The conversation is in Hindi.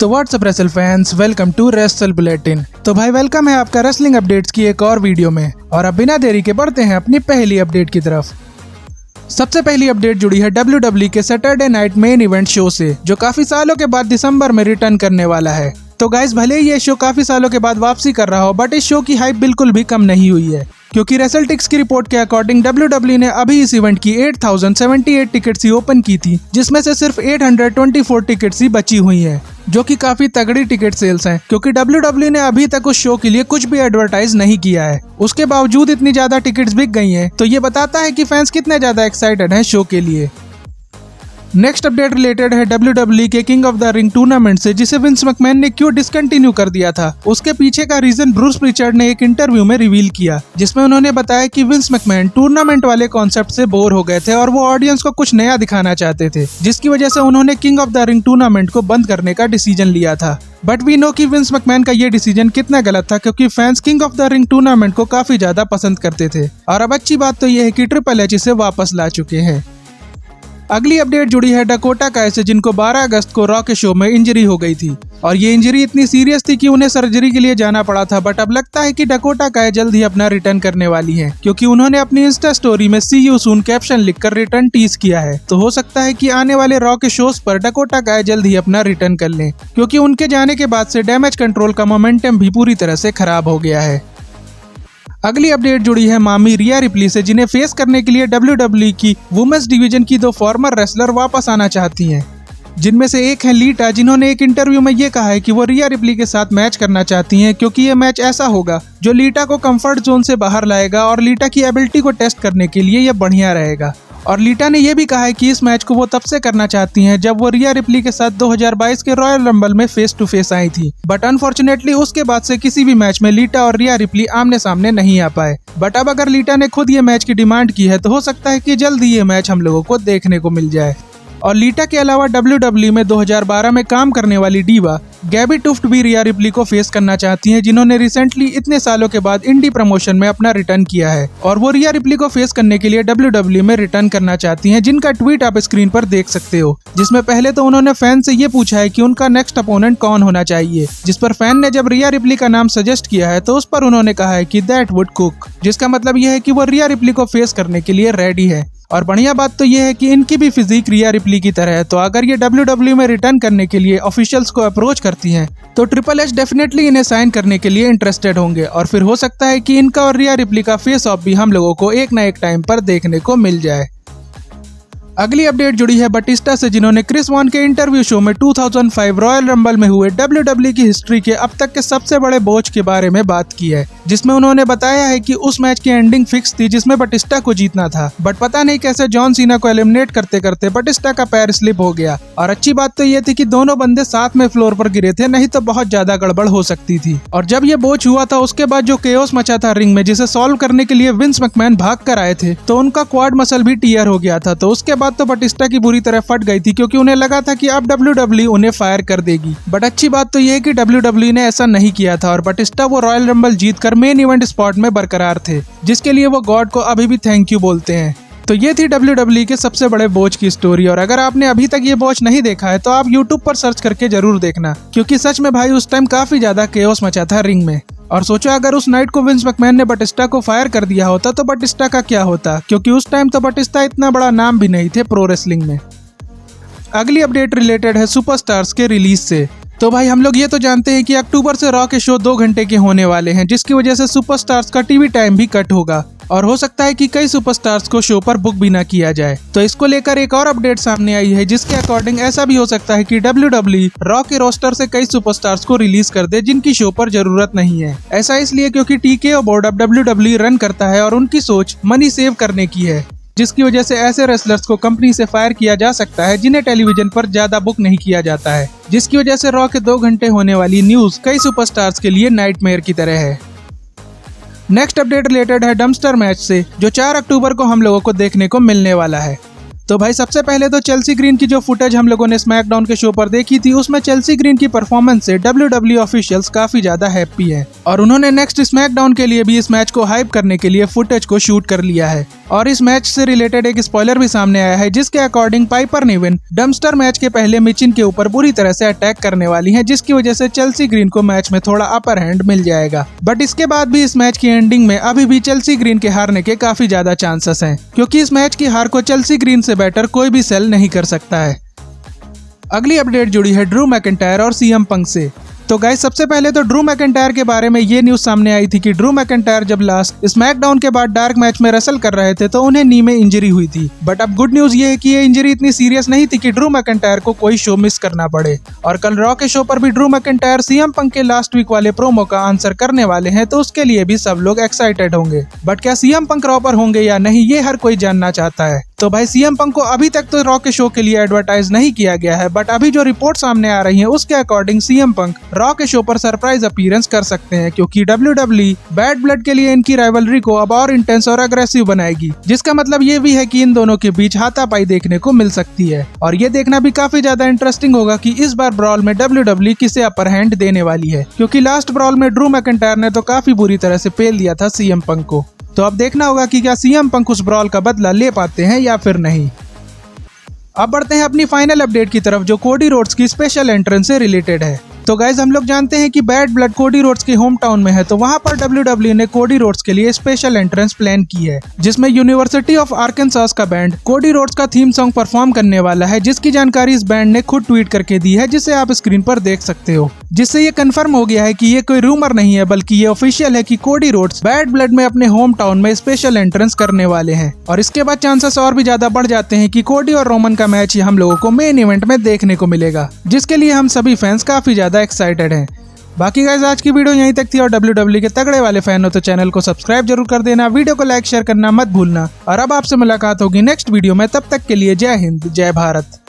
तो what's up wrestle fans, welcome to wrestle bulletin. तो भाई वेलकम है आपका रेसलिंग अपडेट्स की एक और वीडियो में। और अब बिना देरी के बढ़ते हैं अपनी पहली अपडेट की तरफ। सबसे पहली अपडेट जुड़ी है WWE के Saturday night main event show से, जो काफी सालों के बाद दिसंबर में रिटर्न करने वाला है। तो गाइस, भले ही ये शो काफी सालों के बाद वापसी कर रहा हो, बट इस शो की हाइप बिल्कुल भी कम नहीं हुई है, क्योंकि रेसलटिक्स की रिपोर्ट के अकॉर्डिंग WWE ने अभी इस इवेंट की 8078 टिकट्स ही ओपन की थी, जिसमें से सिर्फ 824 टिकट्स ही बची हुई हैं, जो कि काफी तगड़ी टिकट सेल्स हैं, क्योंकि WWE ने अभी तक उस शो के लिए कुछ भी एडवर्टाइज नहीं किया है। उसके बावजूद इतनी ज्यादा टिकट्स बिक गई हैं, तो ये बताता है कि फैंस कितने ज्यादा एक्साइटेड हैं शो के लिए। नेक्स्ट अपडेट रिलेटेड है WWE के king of the ring tournament से, जिसे विंस मैकमैन ने क्यों डिसकंटिन्यू कर दिया था। उसके पीछे का रीजन ब्रूस प्रिचर्ड ने एक इंटरव्यू में रिवील किया, जिसमें उन्होंने बताया कि विंस मैकमैन टूर्नामेंट वाले कॉन्सेप्ट से बोर हो गए थे और वो ऑडियंस को कुछ नया दिखाना चाहते थे, जिसकी वजह से उन्होंने king of the ring tournament को बंद करने का डिसीजन लिया था। बट वी नो कि विंस मैकमैन का ये डिसीजन कितना गलत था, क्योंकि fans king of the ring tournament को काफी ज्यादा पसंद करते थे। और अब अच्छी बात तो ये है कि ट्रिपल एच इसे वापस ला चुके हैं। अगली अपडेट जुड़ी है डकोटा काय से, जिनको 12 अगस्त को रॉ के शो में इंजरी हो गई थी, और ये इंजरी इतनी सीरियस थी कि उन्हें सर्जरी के लिए जाना पड़ा था। बट अब लगता है कि डकोटा काय जल्द ही अपना रिटर्न करने वाली हैं, क्योंकि उन्होंने अपनी इंस्टा स्टोरी में सी यू सून कैप्शन लिखकर रिटर्न टीज किया है। तो हो सकता है कि आने वाले रॉ के शोज पर डकोटा काय जल्द ही अपना रिटर्न कर लें, क्योंकि उनके जाने के बाद से डैमेज कंट्रोल का मोमेंटम भी पूरी तरह से खराब हो गया है। अगली अपडेट जुड़ी है मामी रिया रिप्ली से, जिन्हें फेस करने के लिए WWE की वुमेन्स डिवीजन की 2 फॉर्मर रेसलर वापस आना चाहती हैं, जिनमें से एक है लीटा, जिन्होंने एक इंटरव्यू में ये कहा है कि वो रिया रिप्ली के साथ मैच करना चाहती हैं, क्योंकि ये मैच ऐसा होगा जो लीटा को कंफर्ट जोन से बाहर लाएगा और लीटा की एबिलिटी को टेस्ट करने के लिए ये बढ़िया रहेगा। और लीटा ने यह भी कहा है कि इस मैच को वो तब से करना चाहती हैं जब वो रिया रिप्ली के साथ 2022 के रॉयल रंबल में फेस टू फेस आई थी। बट अनफॉर्चुनेटली उसके बाद से किसी भी मैच में लीटा और रिया रिप्ली आमने सामने नहीं आ पाए। बट अब अगर लीटा ने खुद ये मैच की डिमांड की है, तो हो सकता है कि जल्द ही ये मैच हम लोगों को देखने को मिल जाए। और लीटा के अलावा WWE में 2012 में काम करने वाली डीवा गैबी टुफ्ट भी रिया रिप्ली को फेस करना चाहती हैं, जिन्होंने रिसेंटली इतने सालों के बाद इंडी प्रमोशन में अपना रिटर्न किया है, और वो रिया रिप्ली को फेस करने के लिए WWE में रिटर्न करना चाहती हैं, जिनका ट्वीट आप स्क्रीन पर देख सकते हो। जिसमें पहले तो उन्होंने फैन से ये पूछा है कि उनका नेक्स्ट अपोनेंट कौन होना चाहिए, जिस पर फैन ने जब रिया रिप्ली का नाम सजेस्ट किया है, तो उस पर उन्होंने कहा है कि दैट वुड कुक, जिसका मतलब यह है कि वो रिया रिप्ली को फेस करने के लिए रेडी है। और बढ़िया बात तो यह है कि इनकी भी फिजिक रिया रिप्ली की तरह है, तो अगर ये WWE में रिटर्न करने के लिए ऑफिशियल्स को अप्रोच करती हैं, तो ट्रिपल एच डेफिनेटली इन्हें साइन करने के लिए इंटरेस्टेड होंगे, और फिर हो सकता है कि इनका और रिया रिप्ली का फेस ऑफ भी हम लोगों को एक ना एक टाइम पर देखने को मिल जाए। अगली अपडेट जुड़ी है बटिस्टा से, जिन्होंने क्रिस वॉन के इंटरव्यू शो में 2005 रॉयल रंबल में हुए WWE की हिस्ट्री के अब तक के सबसे बड़े बोझ के बारे में बात की है, जिसमें उन्होंने बताया है कि उस मैच की एंडिंग फिक्स थी, जिसमें बटिस्टा को जीतना था। बट पता नहीं कैसे जॉन सीना को एलिमिनेट करते करते बटिस्टा का पैर स्लिप हो गया। और अच्छी बात तो ये थी कि दोनों बंदे साथ में फ्लोर पर गिरे थे, नहीं तो बहुत ज्यादा गड़बड़ हो सकती थी। और जब ये बोझ हुआ था, उसके बाद जो केओस मचा था रिंग में, जिसे सॉल्व करने के लिए विंस मैकमैन भाग कर आए थे, तो उनका क्वाड मसल भी टीयर हो गया था। तो उसके बाद तो बटिस्टा की बुरी तरह फट गई थी, क्योंकि उन्हें लगा था कि अब WWE उन्हें फायर कर देगी। बट अच्छी बात तो यह है कि WWE ने ऐसा नहीं किया था, और बटिस्टा वो रॉयल रंबल जीतकर मेन इवेंट स्पॉट में बरकरार थे, जिसके लिए वो गॉड को अभी भी थैंक यू बोलते हैं। तो ये थी WWE के सबसे बड़े बोझ की स्टोरी। और अगर आपने अभी तक ये बोझ नहीं देखा है, तो आप YouTube पर सर्च करके जरूर देखना, क्योंकि सच में भाई उस टाइम काफी ज्यादा केओस मचा था रिंग में। और सोचो अगर उस नाइट को विंस मैकमैन ने बटिस्टा को फायर कर दिया होता, तो बटिस्टा का क्या होता, क्योंकि उस टाइम तो बटिस्टा इतना बड़ा नाम भी नहीं थे प्रो रेसलिंग में। अगली अपडेट रिलेटेड है सुपरस्टार्स के रिलीज से। तो भाई हम लोग ये तो जानते हैं कि अक्टूबर से रॉ के शो 2 घंटे के होने वाले हैं, जिसकी वजह से सुपरस्टार्स का टीवी टाइम भी कट होगा, और हो सकता है कि कई सुपरस्टार्स को शो पर बुक भी ना किया जाए। तो इसको लेकर एक और अपडेट सामने आई है, जिसके अकॉर्डिंग ऐसा भी हो सकता है कि WWE रॉ के रोस्टर से कई सुपरस्टार्स को रिलीज कर दे, जिनकी शो पर जरूरत नहीं है। ऐसा इसलिए क्योंकि TKO बोर्ड अब WWE रन करता है, और उनकी सोच मनी सेव करने की है, जिसकी वजह से ऐसे रेसलर्स को कंपनी से फायर किया जा सकता है जिन्हें टेलीविजन पर ज्यादा बुक नहीं किया जाता है, जिसकी वजह से रॉ के 2 घंटे होने वाली न्यूज कई सुपरस्टार्स के लिए नाइटमेयर की तरह है। नेक्स्ट अपडेट रिलेटेड है डम्पस्टर मैच से, जो 4 अक्टूबर को हम लोगों को देखने को मिलने वाला है। तो भाई सबसे पहले तो चेल्सी ग्रीन की जो फुटेज हम लोगों ने स्मैकडाउन के शो पर देखी थी, उसमें चेल्सी ग्रीन की परफॉर्मेंस से WWE ऑफिशियल्स काफी ज्यादा हैप्पी है और उन्होंने नेक्स्ट स्मैकडाउन के लिए भी इस मैच को हाइप करने के लिए फुटेज को शूट कर लिया है। और इस मैच से रिलेटेड एक स्पॉइलर भी सामने आया है, जिसके according Piper Nivin dumpster match के पहले मिचिन के ऊपर बुरी तरह से अटैक करने वाली है, जिसकी वजह से चेल्सी ग्रीन को मैच में थोड़ा अपर हैंड मिल जाएगा। बट इसके बाद भी इस मैच की एंडिंग में अभी भी चेल्सी ग्रीन के हारने के काफी ज्यादा चांसेस हैं, क्योंकि इस मैच की हार को चेल्सी ग्रीन से बेटर कोई भी सेल नहीं कर सकता है। अगली अपडेट जुड़ी है ड्रू मैकिंटायर और सीएम पंक से। तो गाइस सबसे पहले तो ड्रू मैकिंटायर के बारे में ये न्यूज सामने आई थी कि ड्रू मैकिंटायर जब लास्ट स्मैकडाउन के बाद डार्क मैच में रेसल कर रहे थे तो उन्हें नी में इंजरी हुई थी। बट अब गुड न्यूज ये है कि ये इंजरी इतनी सीरियस नहीं थी कि ड्रू मैकिंटायर को कोई शो मिस करना पड़े। और कल रॉ के शो पर भी ड्रू मैकिंटायर सीएम पंक के लास्ट वीक वाले प्रोमो का आंसर करने वाले हैं, तो उसके लिए भी सब लोग एक्साइटेड होंगे। बट क्या सीएम पंक रॉ पर होंगे या नहीं, ये हर कोई जानना चाहता है। तो भाई सीएम पंक को अभी तक तो रॉ के शो के लिए एडवर्टाइज नहीं किया गया है, बट अभी जो रिपोर्ट सामने आ रही है उसके अकॉर्डिंग सीएम पंक रॉ के शो पर सरप्राइज अपीयरेंस कर सकते हैं, क्योंकि WWE बैड ब्लड के लिए इनकी राइवलरी को अब और इंटेंस और अग्रेसिव बनाएगी, जिसका मतलब ये भी है कि इन दोनों के बीच हाथापाई देखने को मिल सकती है। और ये देखना भी काफी ज्यादा इंटरेस्टिंग होगा कि इस बार ब्रॉल में WWE किसे अपर हैंड देने वाली है, क्योंकि लास्ट ब्रॉल में ड्रू मैकिंटायर ने तो काफी बुरी तरह से पेल दिया था सीएम पंक को। तो अब देखना होगा कि क्या सीएम पंक उस ब्रॉल का बदला ले पाते हैं या फिर नहीं। अब बढ़ते हैं अपनी फाइनल अपडेट की तरफ, जो कोडी रोड्स की स्पेशल एंट्रेंस से रिलेटेड है। तो गाइज हम लोग जानते हैं कि बैड ब्लड कोडी रोड्स के होम टाउन में है, तो वहां पर WWE ने कोडी रोड्स के लिए स्पेशल एंट्रेंस प्लान की है, जिसमें यूनिवर्सिटी ऑफ आर्कांसास का बैंड कोडी रोड्स का थीम सॉन्ग परफॉर्म करने वाला है, जिसकी जानकारी इस बैंड ने खुद ट्वीट करके दी है, जिसे आप स्क्रीन पर देख सकते हो। जिससे ये कंफर्म हो गया है कि ये कोई रूमर नहीं है, बल्कि ये ऑफिशियल है कि कोडी रोड्स बैड ब्लड में अपने होम टाउन में स्पेशल एंट्रेंस करने वाले हैं। और इसके बाद चांसेस और भी ज्यादा बढ़ जाते हैं कि कोडी और रोमन का मैच ही हम लोगों को मेन इवेंट में देखने को मिलेगा, जिसके लिए हम सभी फैंस काफी ज्यादा एक्साइटेड हैं। बाकी गाइस आज की वीडियो यहीं तक थी, और WWE के तगड़े वाले फैन हो तो चैनल को सब्सक्राइब जरूर कर देना, वीडियो को लाइक शेयर करना मत भूलना। और अब आपसे मुलाकात होगी नेक्स्ट वीडियो में, तब तक के लिए जय हिंद जय भारत।